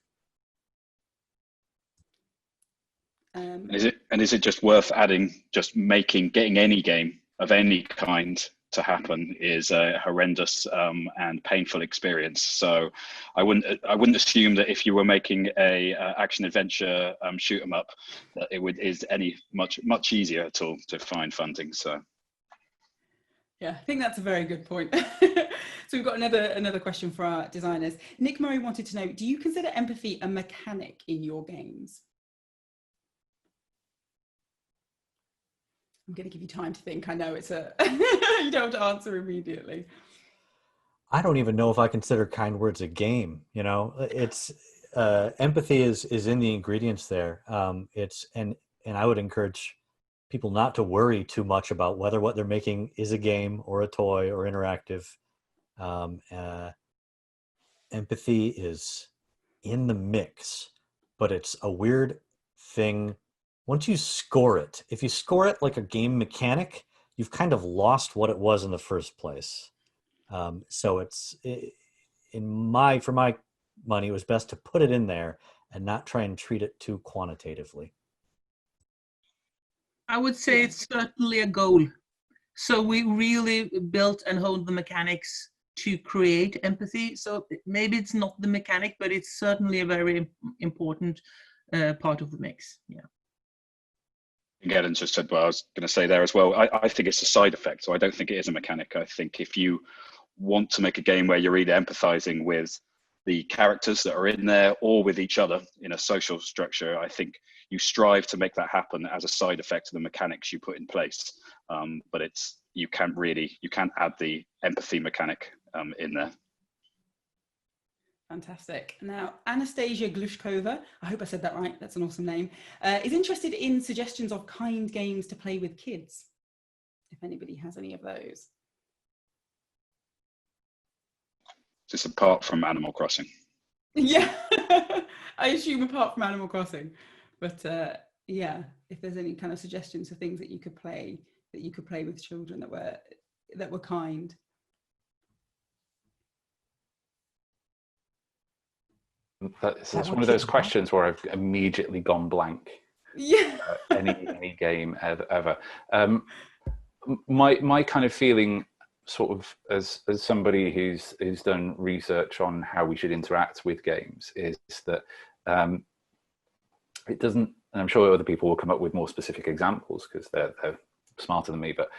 Is it just worth adding, getting any game of any kind to happen is a horrendous and painful experience. So I wouldn't assume that if you were making a action adventure shoot 'em up that is any much easier at all to find funding. So yeah, I think that's a very good point. So we've got another question for our designers. Nick Murray wanted to know, do you consider empathy a mechanic in your games? I'm going to give you time to think. I know it's you don't have to answer immediately. I don't even know if I consider Kind Words a game. It's empathy is in the ingredients there. And I would encourage people not to worry too much about whether what they're making is a game or a toy or interactive. Empathy is in the mix, but it's a weird thing. Once you score it, if you score it like a game mechanic, you've kind of lost what it was in the first place. So for my money, it was best to put it in there and not try and treat it too quantitatively. I would say it's certainly a goal. So we really built and honed the mechanics to create empathy. So maybe it's not the mechanic, but it's certainly a very important part of the mix. Yeah. Again, just said what I was going to say there as well. I think it's a side effect, so I don't think it is a mechanic. I think if you want to make a game where you're either empathizing with the characters that are in there or with each other in a social structure, I think you strive to make that happen as a side effect of the mechanics you put in place. But you can't add the empathy mechanic in there. Fantastic. Now, Anastasia Glushkova, I hope I said that right, that's an awesome name, is interested in suggestions of kind games to play with kids, if anybody has any of those. Just apart from Animal Crossing. Yeah, I assume apart from Animal Crossing. But yeah, if there's any kind of suggestions for things that you could play with children that were kind. That's one of those questions where I've immediately gone blank. Yeah. Any game ever. My kind of feeling, sort of as somebody who's done research on how we should interact with games, is that it doesn't. And I'm sure other people will come up with more specific examples because they're smarter than me. But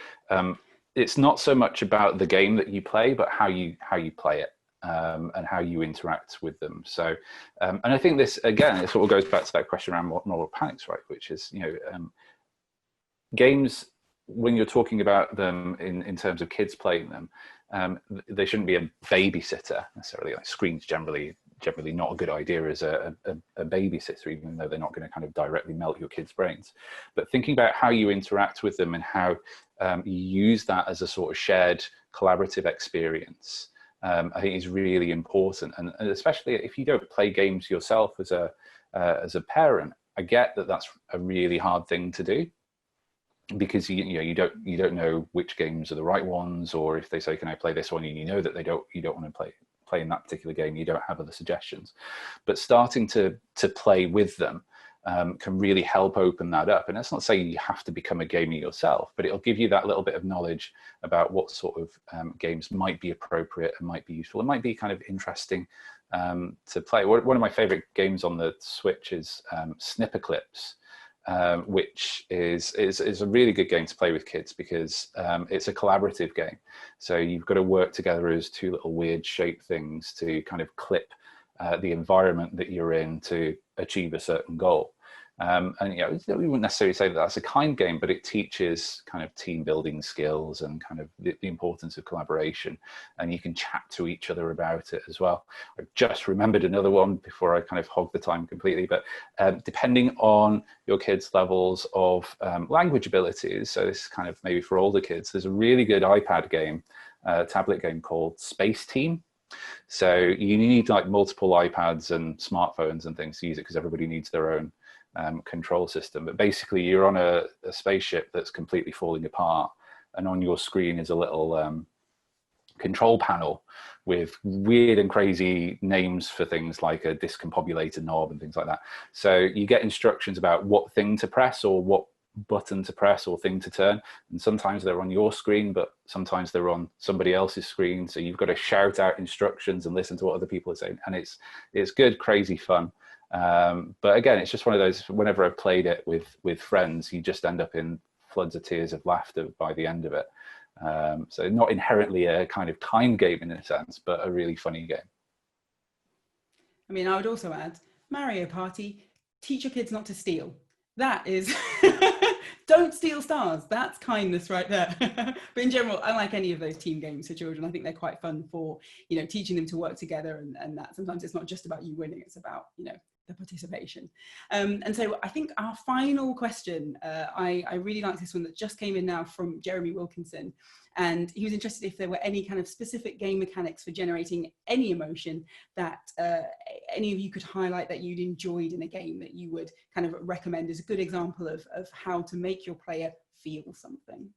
it's not so much about the game that you play, but how you play it. And how you interact with them. So, and I think this, again, it sort of goes back to that question around moral panics, right? Which is, games, when you're talking about them in terms of kids playing them, they shouldn't be a babysitter necessarily. Like, screens generally not a good idea as a babysitter, even though they're not going to kind of directly melt your kids' brains. But thinking about how you interact with them and how you use that as a sort of shared collaborative experience, I think is really important, and especially if you don't play games yourself as a parent. I get that that's a really hard thing to do because you don't know which games are the right ones, or if they say, "Can I play this one?" and you know that you don't want to play in that particular game, you don't have other suggestions. But starting to play with them can really help open that up. And that's not saying you have to become a gamer yourself, but it'll give you that little bit of knowledge about what sort of games might be appropriate and might be useful. It might be kind of interesting to play. One of my favorite games on the Switch is Snipper Clips, which is a really good game to play with kids because it's a collaborative game. So you've got to work together as two little weird shaped things to kind of clip the environment that you're in to achieve a certain goal. And you know, we wouldn't necessarily say that that's a kind game, but it teaches kind of team building skills and kind of the importance of collaboration, and you can chat to each other about it as well. I just remembered another one before I kind of hog the time completely, but depending on your kids' levels of language abilities, so this is kind of maybe for older kids, there's a really good iPad game, tablet game called Space Team. So you need like multiple iPads and smartphones and things to use it because everybody needs their own control system. But basically you're on a spaceship that's completely falling apart, and on your screen is a little control panel with weird and crazy names for things like a discombobulator knob and things like that. So you get instructions about what thing to press or what button to press or thing to turn, and sometimes they're on your screen, but sometimes they're on somebody else's screen, so you've got to shout out instructions and listen to what other people are saying, and it's good, crazy fun. But again, it's just one of those, whenever I've played it with friends, you just end up in floods of tears of laughter by the end of it. So not inherently a kind of time game in a sense, but a really funny game. I mean, I would also add Mario Party, teach your kids not to steal. That is, don't steal stars. That's kindness right there. But in general, I like any of those team games for children. I think they're quite fun for, you know, teaching them to work together, and that sometimes it's not just about you winning, it's about, you know, the participation. And so I think our final question, I really like this one that just came in now from Jeremy Wilkinson. And he was interested if there were any kind of specific game mechanics for generating any emotion that any of you could highlight that you'd enjoyed in a game that you would kind of recommend as a good example of how to make your player feel something.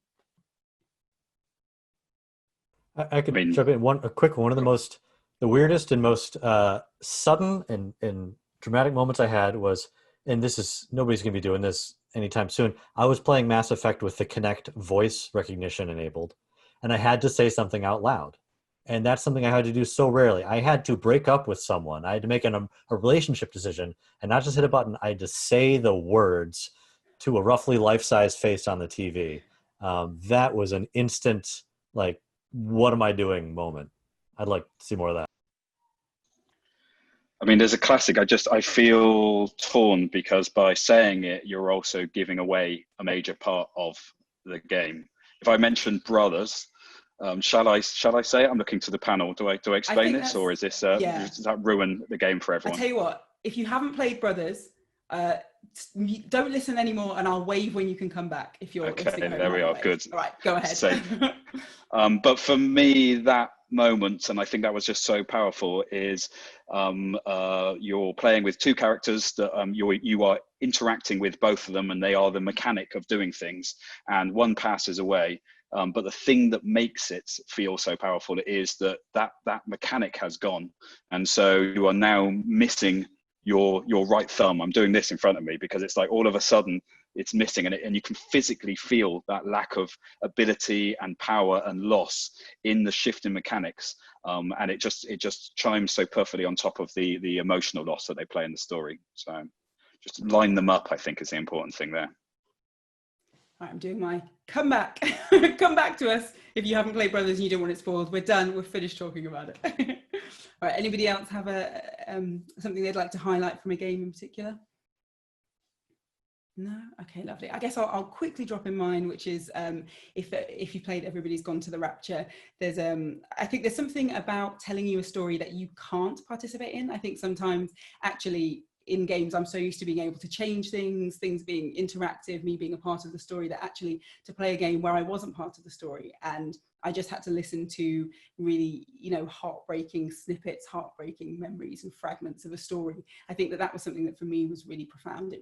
I could jump in a quick one. One of the weirdest and most sudden and dramatic moments I had was, and this is, nobody's gonna be doing this anytime soon. I was playing Mass Effect with the Kinect voice recognition enabled, and I had to say something out loud. And that's something I had to do so rarely. I had to break up with someone. I had to make a relationship decision and not just hit a button. I had to say the words to a roughly life-size face on the TV. That was an instant, like, what am I doing moment. I'd like to see more of that. I mean, there's a classic. I feel torn because by saying it, you're also giving away a major part of the game. If I mention brothers, shall I say it? I'm looking to the panel. Do I explain this, or is this does that ruin the game for everyone? I tell you what, if you haven't played Brothers, don't listen anymore, and I'll wave when you can come back. If you're okay, there we are. Good. All right, go ahead. But for me, that moment, and I think that was just so powerful, is you're playing with two characters that you are interacting with both of them, and they are the mechanic of doing things, and one passes away. But the thing that makes it feel so powerful is that mechanic has gone, and so you are now missing your right thumb. I'm doing this in front of me because it's like all of a sudden it's missing, and you can physically feel that lack of ability and power and loss in the shift in mechanics, and it just chimes so perfectly on top of the emotional loss that they play in the story. So just line them up, I think, is the important thing there. All right, I'm doing my come back. Come back to us if you haven't played Brothers and you don't want it spoiled. We're done. We're finished talking about it. All right, anybody else have something they'd like to highlight from a game in particular? No? Okay, lovely. I guess I'll quickly drop in mine, which is if you played Everybody's Gone to the Rapture, there's I think there's something about telling you a story that you can't participate in. I think sometimes actually in games, I'm so used to being able to change things being interactive, me being a part of the story, that actually to play a game where I wasn't part of the story and I just had to listen to really, you know, heartbreaking snippets, heartbreaking memories and fragments of a story. I think that was something that for me was really profound.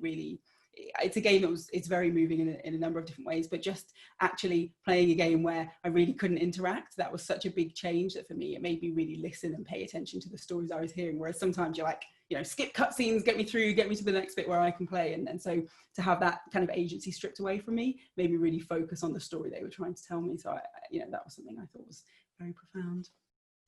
It's a game that it's very moving in a number of different ways, but just actually playing a game where I really couldn't interact, that was such a big change that for me, it made me really listen and pay attention to the stories I was hearing. Whereas sometimes you're like, you know, skip cutscenes, get me to the next bit where I can play. And so to have that kind of agency stripped away from me made me really focus on the story they were trying to tell me. So that was something I thought was very profound.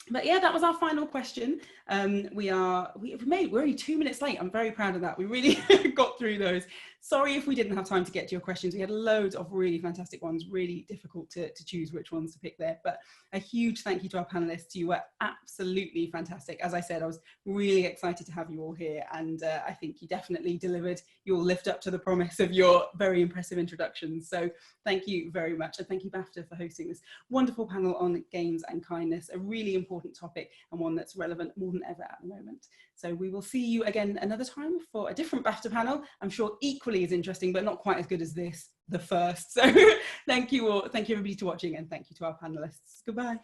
But yeah, that was our final question. We're only 2 minutes late. I'm very proud of that. We really got through those. Sorry if we didn't have time to get to your questions. We had loads of really fantastic ones, really difficult to choose which ones to pick there. But a huge thank you to our panelists. You were absolutely fantastic. As I said, I was really excited to have you all here. And I think you definitely delivered. You'll lift up to the promise of your very impressive introductions. So thank you very much. And thank you, BAFTA, for hosting this wonderful panel on games and kindness, a really important topic and one that's relevant more than ever at the moment. So we will see you again another time for a different BAFTA panel. I'm sure equally as interesting, but not quite as good as this, the first. So thank you all. Thank you everybody for watching, and thank you to our panelists. Goodbye.